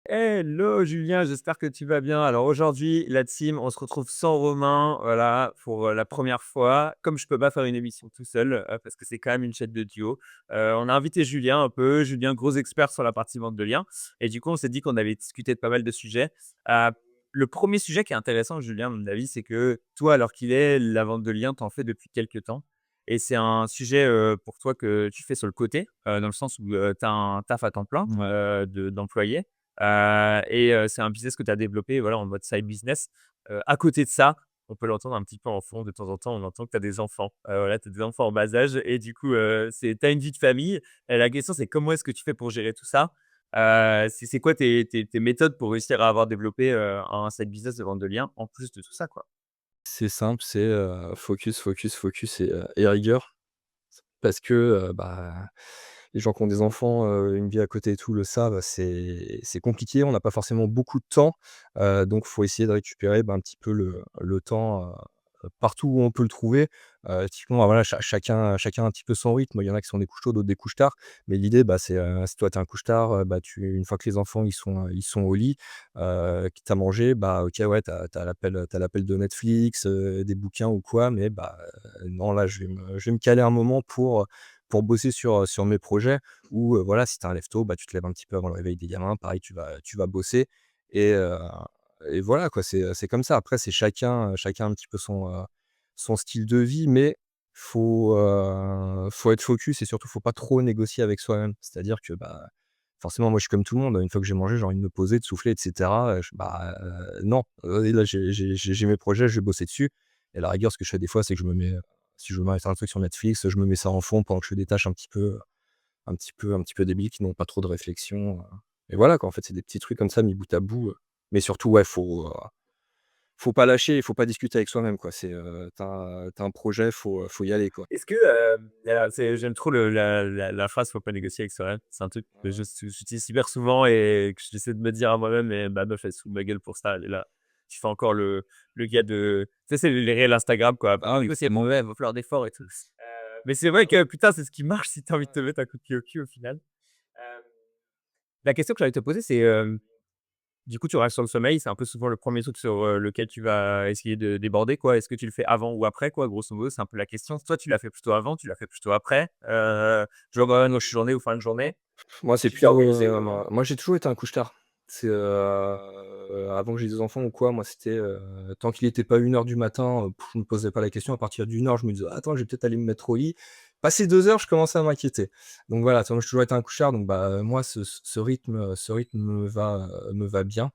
Hello Julien, j'espère que tu vas bien. Alors aujourd'hui, la team, on se retrouve sans Romain, voilà, pour la première fois. Comme je peux pas faire une émission tout seul, parce que c'est quand même une chaîne de duo, on a invité Julien un peu. Julien, gros expert sur la partie vente de liens. Et du coup, on s'est dit qu'on avait discuté de pas mal de sujets. Euh, le premier sujet qui est intéressant, Julien, à mon avis, c'est que toi, alors qu'il est, la vente de liens, t'en fais depuis quelques temps. Et c'est un sujet pour toi que tu fais sur le côté, dans le sens où tu as un taf à temps plein d'employé. C'est un business que tu as développé, voilà, en mode side business. À côté de ça, on peut l'entendre un petit peu en fond, de temps en temps, on entend que tu as des enfants. Voilà, tu as des enfants en bas âge et du coup, tu as une vie de famille. Et la question, c'est comment est-ce que tu fais pour gérer tout ça? C'est quoi tes méthodes pour réussir à avoir développé, un side business de vente de liens en plus de tout ça, quoi? C'est simple, c'est, focus, focus, focus et rigueur. Parce que, les gens qui ont des enfants, une vie à côté et tout le savent, c'est compliqué. On n'a pas forcément beaucoup de temps, donc faut essayer de récupérer, un petit peu le temps, partout où on peut le trouver. Typiquement, voilà, chacun a un petit peu son rythme. Il y en a qui sont des couches tôt, d'autres des couches tard. Mais l'idée, c'est, si toi tu es un couche tard, tu une fois que les enfants ils sont au lit, que tu as mangé, OK, ouais, tu as l'appel de Netflix, des bouquins ou quoi, mais non, là, je vais me caler un moment pour bosser sur mes projets ou, voilà, si tu as un lève tôt, tu te lèves un petit peu avant le réveil des gamins. Pareil, tu vas bosser et heu et voilà, quoi, c'est comme ça. Après, c'est chacun un petit peu son style de vie, mais faut être focus et surtout, faut pas trop négocier avec soi-même. C'est-à-dire que, forcément, moi, je suis comme tout le monde. Une fois que j'ai mangé, j'ai envie de me poser, de souffler et cetera, non, et là, j'ai mes projets, je vais bosser dessus et à la rigueur, ce que je fais des fois, c'est que si je veux mettre un truc sur Netflix, je me mets ça en fond pendant que je fais des tâches un petit peu débiles qui n'ont pas trop de réflexion, et voilà, quoi. En fait, c'est des petits trucs comme ça mis bout à bout, mais surtout, ouais, faut pas lâcher, il faut pas discuter avec soi-même, quoi. C'est, tu un projet, faut y aller, quoi. Est-ce que, j'aime trop la phrase «faut pas négocier avec soi-même». C'est un truc que j'utilise hyper souvent et que j'essaie de me dire à moi-même: «Mais ma meuf, elle se fout de ma gueule pour ça, elle est là». Tu fais encore le gars de tu sais, c'est les réels Instagram, quoi. «Ah oui, c'est mauvais, il va falloir d'efforts et tout». Mais c'est vrai que putain, c'est ce qui marche si tu as envie de te mettre un coup de pied au cul, au final. Hem, la question que j'allais te poser, c'est, du coup, tu restes sur le sommeil, c'est un peu souvent le premier truc sur, lequel tu vas essayer de déborder, quoi. Est-ce que tu le fais avant ou après, quoi? Grosso modo, c'est un peu la question. Toi, tu l'as fait plutôt avant, tu l'as fait plutôt après? Genre, journée ou fin de journée? Moi, c'est Tu t'es plutôt, organisé comment? moi, j'ai toujours été un couche-tard. C'est, avant que j'ai des enfants ou quoi, moi, c'était, tant qu'il était pas 1 heure du matin, je me posais pas la question. À partir d'1 heure, je me disais: «Attends, je vais peut-être aller me mettre au lit». Passé 2 heures, je commençais à m'inquiéter. Donc voilà, tu vois, moi, j'ai toujours été un couche-tard, donc moi, ce rythme me va bien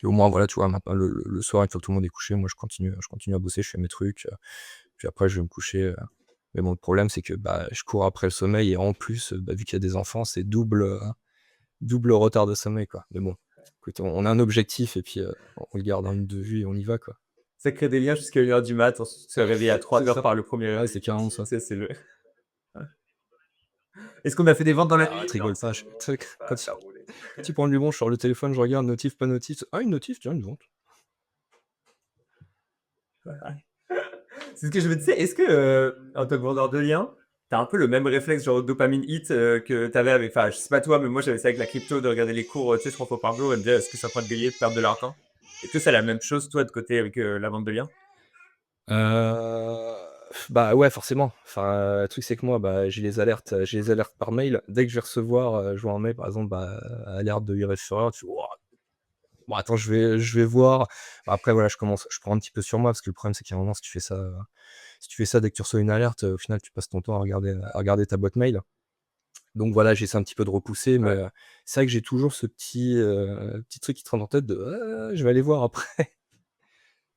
et au moins, voilà, tu vois, maintenant le soir, une fois que tout le monde est couché, moi, je continue à bosser, je fais mes trucs, puis après je vais me coucher, mais bon, le problème, c'est que, je cours après le sommeil et en plus, vu qu'il y a des enfants, c'est double retard de sommeil, quoi. Mais bon, écoute, on a un objectif et puis, on le garde en ligne de vue et on y va, quoi. Ça crée des liens jusqu'à 1 heure du mat, ensuite tu te réveilles à C'est 3 heures ça. par le premier Ouais, réveil. c'est carrément Tu ça. sais, c'est le ouais. Est-ce qu'on a fait des ventes dans la Arrête, nuit? Non, rigole pas, c'est tu bon, sais, ça quand ça il a roulé. quand il prend du bon, je sors le téléphone, je regarde notif, pas notif. Ah, une notif, tiens, une vente. C'est ce que je me disais, est-ce que, en tant que vendeur de liens, tu as un peu le même réflexe genre dopamine hit, que tu avais avec enfin, je sais pas toi, mais moi j'avais ça avec la crypto, de regarder les cours, tu sais, 3 fois par jour et me dire: «Est-ce que ça suis en train de gagner, de perdre de l'argent?» Est-ce que c'est la même chose toi de côté avec, la vente de liens? Ouais, forcément. Enfin, le truc, c'est que moi, j'ai les alertes par mail. Dès que je vais recevoir, je vois un mail, par exemple, alerte de e-referral, tu fais: «Wouah, bon, attends, je vais voir». Après, voilà, je prends un petit peu sur moi parce que le problème, c'est qu'à un moment, si tu fais ça dès que tu reçois une alerte, au final, tu passes ton temps à regarder ta boîte mail. Donc voilà, j'essaie un petit peu de repousser, mais Ouais. c'est vrai que j'ai toujours ce petit truc qui traîne en tête de: je vais aller voir après».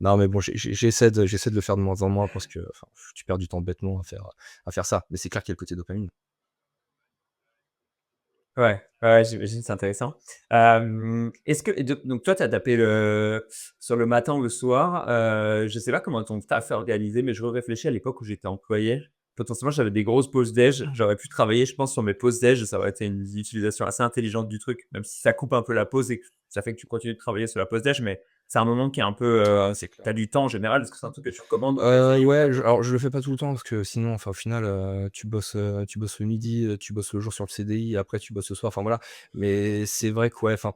Non, mais bon, j'essaie de le faire de moins en moins parce que, enfin, tu perds du temps bêtement à faire ça. Mais c'est clair qu'il y a le côté dopamine. Ouais, ouais, j'imagine, c'est intéressant. Est-ce que et donc toi, tu as tapé sur le matin ou le soir, je sais pas comment ton taf est organisé, mais je réfléchis à l'époque où j'étais employé. Potentiellement, j'avais des grosses pauses déj. J'aurais pu travailler, je pense, sur mes pauses déj. Ça aurait été une utilisation assez intelligente du truc, même si ça coupe un peu la pause et que ça fait que tu continues de travailler sur la pause déj, mais c'est un moment qui est un peu, C'est clair. tu as du temps en général. Est-ce que c'est un truc que tu recommandes ou pas du tout? Ouais, je le fais pas tout le temps parce que sinon, enfin, au final, tu bosses le midi, tu bosses le jour sur le CDI, après tu bosses le soir, enfin voilà. Mais c'est vrai que ouais, enfin,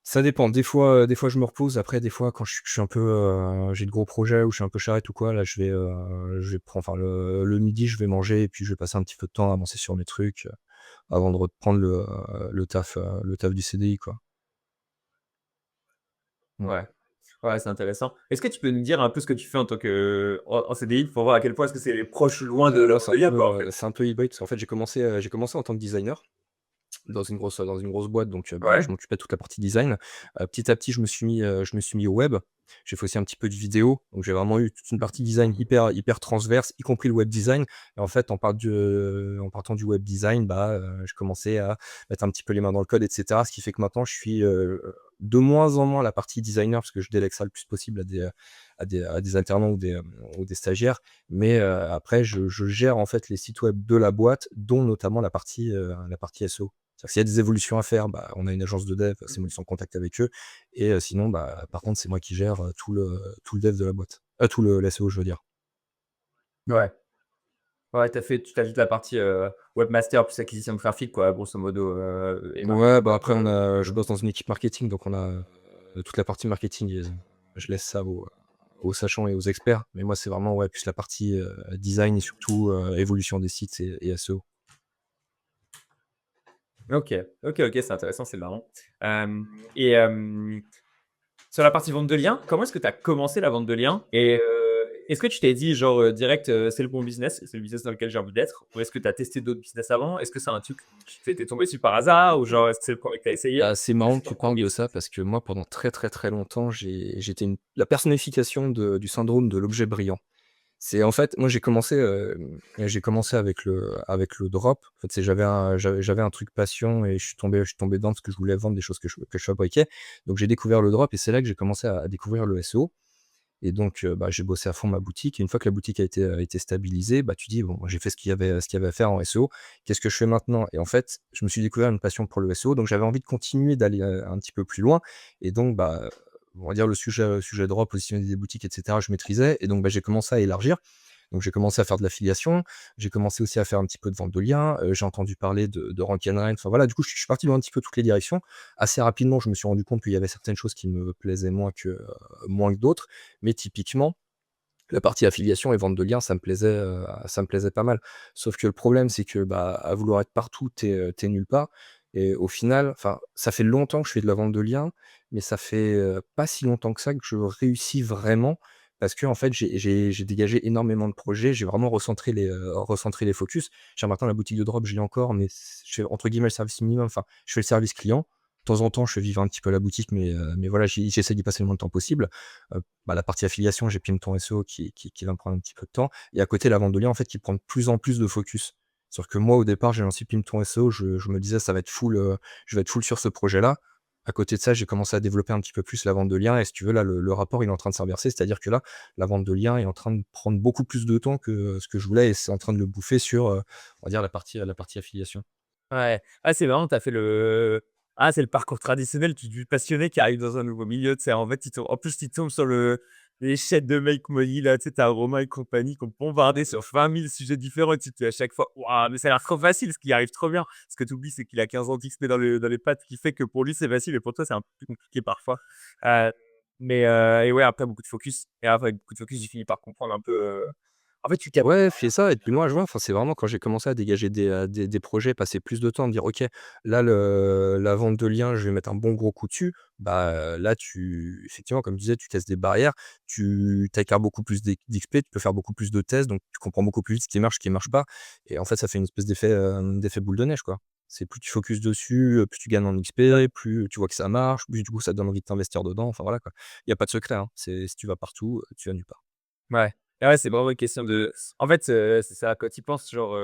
Ça dépend. Des fois je me repose. Après des fois quand je suis un peu, j'ai de gros projets ou je suis un peu charrette ou quoi, là je vais prendre enfin le midi je vais manger et puis je vais passer un petit peu de temps à avancer sur mes trucs, avant de reprendre le taf du CDI quoi. Ouais. Ouais. Ouais, c'est intéressant. Est-ce que tu peux nous dire un peu ce que tu fais en tant que en CDI pour voir à quel point est-ce que c'est proche ou loin de Là leur lien, quoi, en fait? c'est un peu hybride parce qu'en fait j'ai commencé en tant que designer. Dans une grosse boîte donc bah, je Ouais. m'occupais de toute la partie design. Petit à petit, je me suis mis au web. J'ai fait aussi un petit peu de vidéo, donc j'ai vraiment eu toute une partie design hyper transverse, y compris le web design et en fait, en partant du web design, bah, je commençais à mettre un petit peu les mains dans le code et cetera. Ce qui fait que maintenant je suis, de moins en moins la partie designer parce que je délègue ça le plus possible à des alternants ou des stagiaires. Mais, après je gère en fait les sites web de la boîte, dont notamment la partie SEO. C'est-à-dire que s'il y a des évolutions à faire, bah, on a une agence de dev, c'est moi qui suis en contact avec eux et sinon, bah, par contre, c'est moi qui gère, tout le dev de la boîte. Tout le l'SEO, je veux dire. Ouais. Ouais, tu ajoutes la partie, webmaster plus acquisition de trafic, quoi, grosso modo, et Ouais, marketing, bah, quoi, après pour le je bosse dans une équipe marketing, donc on a, toute la partie marketing et je laisse ça aux sachants et aux experts. Mais moi, c'est vraiment, ouais, plus la partie, design et surtout, évolution des sites et SEO. OK. OK, OK, c'est intéressant, c'est marrant. Et sur la partie vente de liens, comment est-ce que tu as commencé la vente de liens? Et est-ce que tu t'es dit genre, direct, «C'est le bon business, c'est le business dans lequel j'ai envie d'être»? Ou est-ce que tu as testé d'autres business avant? Est-ce que c'est un truc qui t'es tombé dessus par hasard ou genre est-ce que c'est le premier que tu as essayé? Ah, c'est marrant que tu parles de ça parce que moi, pendant très longtemps, j'étais la personnification du syndrome de l'objet brillant. C'est en fait, moi j'ai commencé avec le drop. En fait, j'avais un truc passion et je suis tombé dedans parce que je voulais vendre des choses que je fabriquais. Donc j'ai découvert le drop et c'est là que j'ai commencé à découvrir le SEO et donc bah, j'ai bossé à fond ma boutique et une fois que la boutique a été stabilisée, bah, tu dis: «Bon, j'ai fait ce qu'il y avait à faire en SEO. Qu'est-ce que je fais maintenant?» Et en fait, je me suis découvert une passion pour le SEO, donc j'avais envie de continuer d'aller, un petit peu plus loin et donc bah, on va dire le sujet drop, positionner des boutiques et cetera, je maîtrisais et donc bah, j'ai commencé à élargir. Donc j'ai commencé à faire de l'affiliation, j'ai commencé aussi à faire un petit peu de vente de liens, j'ai entendu parler de Rank and Rent, enfin voilà, du coup je suis parti dans un petit peu toutes les directions. Assez rapidement, je me suis rendu compte qu'il y avait certaines choses qui me plaisaient moins que d'autres, mais typiquement, la partie affiliation et vente de liens, ça me plaisait pas mal. Sauf que le problème, c'est que, bah, à vouloir être partout, tu nulle part et au final, enfin, ça fait longtemps que je fais de la vente de liens, mais ça fait, pas si longtemps que ça que je réussis vraiment parce qu'en fait, j'ai dégagé énormément de projets. J'ai vraiment recentré les focus. Chez maintenant la boutique de drop, je l'ai encore, mais je fais entre guillemets «le service minimum», enfin, je fais le service client. De temps en temps, je fais vivre un petit peu la boutique, mais voilà, j'essaie d'y passer le moins de temps possible. Bah, la partie affiliation, j'ai Pimeton SEO qui va me prendre un petit peu de temps et à côté, la vente de liens, en fait, qui prend de plus en plus de focus. C'est-à-dire que moi, au départ, j'ai lancé Pimeton SEO, je me disais: «Ça va être full, je vais être full sur ce projet-là». À côté de ça, j'ai commencé à développer un petit peu plus la vente de liens et si tu veux, là, le rapport, il est en train de s'inverser. C'est-à-dire que là, la vente de liens est en train de prendre beaucoup plus de temps que, ce que je voulais et c'est en train de le bouffer sur, on va dire la partie affiliation. Ouais. Ah, c'est marrant, tu as fait c'est le parcours traditionnel du passionné qui arrive dans un nouveau milieu, tu sais? En fait, en plus, tu tombes sur les chaînes de Make Money là, tu sais, tu as Romain et compagnie qui ont bombardé sur 20 000 sujets différents et tu te dis à chaque fois: «Waouh, mais ça a l'air trop facile!» ce qui arrive trop bien. Ce que tu oublies, c'est qu'il a 15 ans d'XP dans les pattes, qui fait que pour lui, c'est facile et pour toi, c'est un peu plus compliqué parfois. Heu, et ouais, après beaucoup de focus et après beaucoup de focus, j'ai fini par comprendre un peu, en fait, tu captes Ouais, fais ça et puis moi, je vois, enfin, c'est vraiment quand j'ai commencé à dégager des projets, passer plus de temps, me dire: «OK, là, la vente de liens, je vais mettre un bon gros coup dessus». Bah, là, effectivement, comme je disais, tu testes des barrières, tu acquiers beaucoup plus d'XP, tu peux faire beaucoup plus de tests, donc tu comprends beaucoup plus vite ce qui marche pas et en fait, ça fait une espèce d'effet boule de neige, quoi. C'est plus tu focuses dessus, plus tu gagnes en XP, plus tu vois que ça marche, plus du coup, ça te donne envie de t'investir dedans, enfin, voilà, quoi. Il y a pas de secret, hein, c'est si tu vas partout, tu vas nulle part. Ouais. Ah ouais, c'est vraiment une question de en fait, c'est ça, quand tu y penses, genre,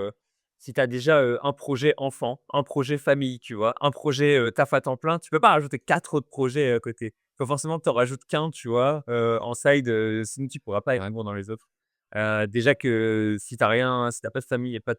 si tu as déjà, un projet enfant, un projet famille, tu vois? Un projet, taf à temps plein, tu peux pas rajouter 4 autres projets, à côté. Faut forcément que tu en rajoutes qu'un, tu vois? En side, sinon tu pourras pas être bon dans les autres. Déjà que si tu as pas de famille et pas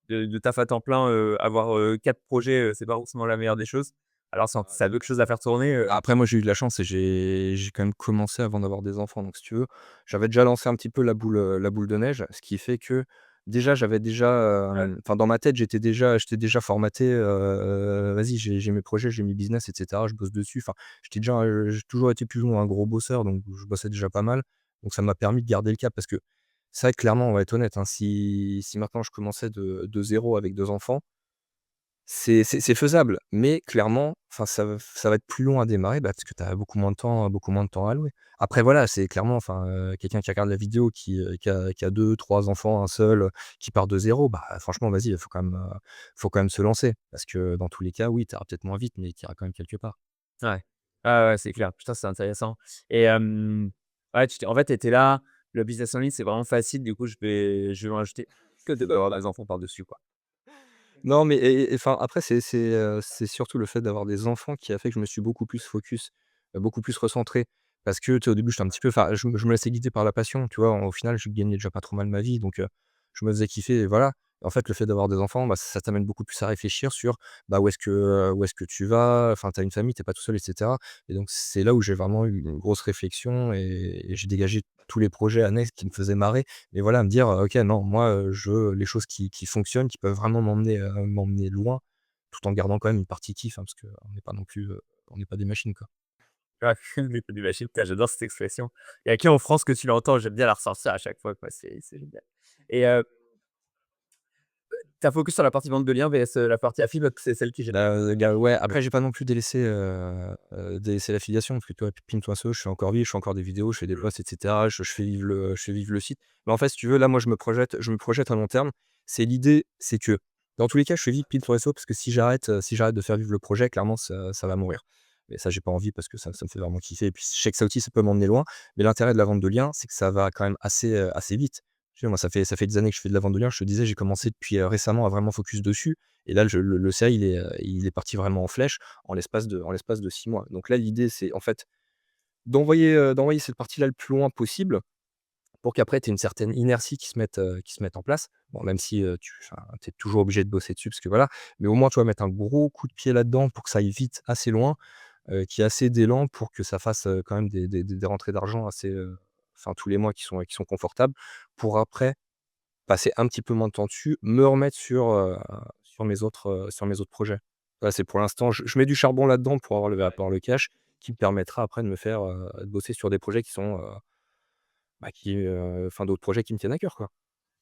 de taf à temps plein, avoir, 4 projets, c'est pas forcément la meilleure des choses. Alors si tu as d'autres choses à faire tourner, Après moi, j'ai eu de la chance et j'ai quand même commencé avant d'avoir des enfants, donc si tu veux, j'avais déjà lancé un petit peu la boule de neige, ce qui fait que Déjà, j'avais déjà, Ouais. enfin dans ma tête, j'étais déjà formaté, vas-y, j'ai mes projets, j'ai mes business et cetera, je bosse dessus. Enfin, j'étais déjà, j'ai toujours été plus ou moins un gros bosseur, donc je bossais déjà pas mal. Donc ça m'a permis de garder le cap parce que c'est vrai que clairement, on va être honnête, hein, si maintenant je commençais de 0 avec 2 enfants, c'est faisable, mais clairement, enfin, ça va être plus long à démarrer, bah, parce que tu as beaucoup moins de temps à allouer. Après voilà, c'est clairement, enfin, quelqu'un qui regarde la vidéo qui a 2-3 enfants, un seul, qui part de zéro, bah, franchement, vas-y, faut quand même se lancer. Parce que dans tous les cas, oui, tu iras peut-être moins vite, mais tu iras quand même quelque part. Ouais. Ah ouais, c'est clair. Putain, c'est intéressant et ouais, tu t'es en fait, tu étais là, le business en ligne, c'est vraiment facile, du coup, je vais en rajouter que d'avoir des enfants par-dessus, quoi. Non, mais enfin, après, c'est surtout le fait d'avoir des enfants qui a fait que je me suis beaucoup plus focus, beaucoup plus recentré. Parce que, tu sais, au début, j'étais un petit peu enfin, je me laissais guider par la passion, tu vois? Au final, je gagnais déjà pas trop mal ma vie, donc je me faisais kiffer et voilà. En fait, le fait d'avoir des enfants, bah, ça t'amène beaucoup plus à réfléchir sur, bah, où est-ce que tu vas? Enfin, tu as une famille, tu es pas tout seul et cetera et donc c'est là où j'ai vraiment eu une grosse réflexion et j'ai dégagé tous les projets annexes qui me faisaient marrer mais voilà, me dire, «OK, non, moi, je veux les choses qui fonctionnent, qui peuvent vraiment m'emmener loin, tout en gardant quand même une partie kiff, hein», parce qu'on n'est pas non plus, on n'est pas des machines, quoi. Ouais, mais tu machines, putain, j'adore cette expression. Il y a qu'en France que tu l'entends, j'aime bien la ressortir à chaque fois, quoi, c'est génial et tu focus sur la partie vente de liens vs, la partie affiliate, c'est celle qui génère Gars, ouais, ouais. après j'ai pas non plus délaissé l'affiliation parce que tu vois, Pimp-toi-so, je fais encore vivre, je fais encore des vidéos, je fais des posts et cetera, je fais vivre le site. Mais en fait, si tu veux, là, moi, je me projette à long terme. C'est l'idée, c'est que dans tous les cas, je fais vivre Pimp-toi-so parce que si j'arrête de faire vivre le projet, clairement, ça va mourir. Et ça, j'ai pas envie parce que ça me fait vraiment kiffer et puis je sais que ça aussi, ça peut m'emmener loin. Mais l'intérêt de la vente de liens, c'est que ça va quand même assez vite. Tu vois, moi, ça fait des années que je fais de la vente de liens. Je te disais, j'ai commencé depuis, récemment à vraiment focus dessus et là, le CA, il est parti vraiment en flèche en l'espace de 6 mois. Donc là, l'idée, c'est en fait d'envoyer cette partie-là le plus loin possible pour qu'après tu aies une certaine inertie qui se mette en place. Bon, même si, tu es toujours obligé de bosser dessus parce que voilà, mais au moins, tu vois, mettre un gros coup de pied là-dedans pour que ça aille vite, assez loin, qu'il y ait assez d'élan pour que ça fasse, quand même des rentrées d'argent assez, enfin tous les mois qui sont confortables pour après passer un petit peu moins de temps dessus, me remettre sur mes autres projets. Voilà, c'est pour l'instant, je mets du charbon là-dedans pour avoir le cash qui me permettra après de me faire, de bosser sur des projets qui sont, bah, enfin d'autres projets qui me tiennent à cœur, quoi.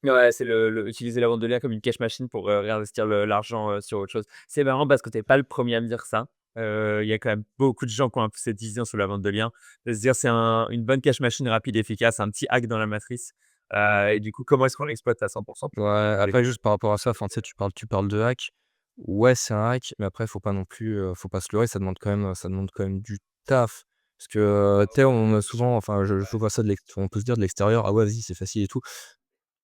Ouais, c'est le utiliser la vente de liens comme une cash machine pour, réinvestir l'argent, sur autre chose. C'est marrant parce que tu es pas le premier à me dire ça. Il y a quand même beaucoup de gens qui ont un peu cette vision sur la vente de liens, de se dire: «C'est une bonne cash machine rapide et efficace, un petit hack dans la matrice». Et du coup, comment est-ce qu'on l'exploite à 100 Ouais, pour les après juste par rapport à ça, enfin, tu sais, tu parles de hack. Ouais, c'est un hack, mais après faut pas non plus, faut pas se leurrer, ça demande quand même du taf. Parce que, tu sais, on a souvent enfin, je vois ça on peut se dire de l'extérieur: «Ah ouais, vas-y, c'est facile et tout».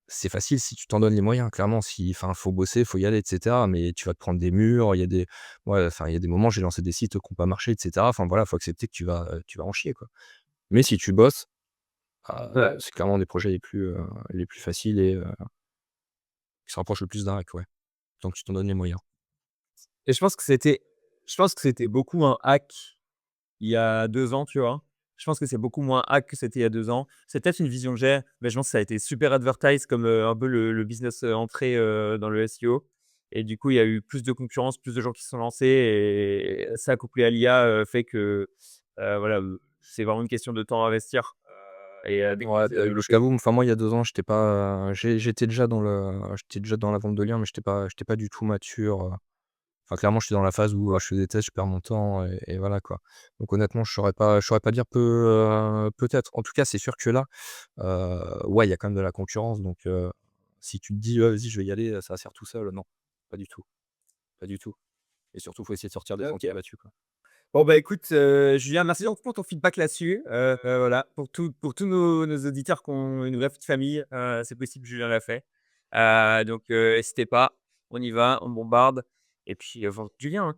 C'est facile si tu t'en donnes les moyens, clairement, si enfin, faut bosser, faut y aller et cetera, mais tu vas te prendre des murs, il y a des ouais, enfin, il y a des moments, j'ai lancé des sites qui ont pas marché et cetera. Enfin, voilà, faut accepter que tu vas en chier, quoi. Mais si tu bosses, ouais. c'est clairement des projets les plus faciles et qui se rapprochent le plus d'un hack, ouais, tant que tu t'en donnes les moyens. Et je pense que c'était beaucoup un hack il y a 2 ans, tu vois? Je pense que c'est beaucoup moins hack que c'était il y a 2 ans. C'est peut-être une vision que j'ai, mais je pense que ça a été super advertised comme, un peu le business, entrée, dans le SEO et du coup, il y a eu plus de concurrence, plus de gens qui se sont lancés et ça couplé à l'IA, fait que, voilà, c'est vraiment une question de temps à investir, et dès que Ouais, tu le je fais t'avoue, enfin, moi, il y a 2 ans, j'étais déjà dans la vente de liens, mais j'étais pas du tout mature, enfin, clairement, je suis dans la phase où, je fais des tests, je perds mon temps et voilà, quoi. Donc honnêtement, je saurais pas dire peut-être. En tout cas, c'est sûr que là, ouais, il y a quand même de la concurrence donc si tu te dis: vas-y, je vais y aller, ça va se faire tout seul», non, pas du tout, pas du tout et surtout, faut essayer de sortir des OK. sentiers battus, quoi. Bon, bah, écoute, Julien, merci donc pour ton feedback là-dessus. Voilà, pour tous nos auditeurs qui ont une vraie vie de famille, c'est possible, Julien l'a fait. Donc, hésitez pas, on y va, on bombarde et puis, vente du lien, hein.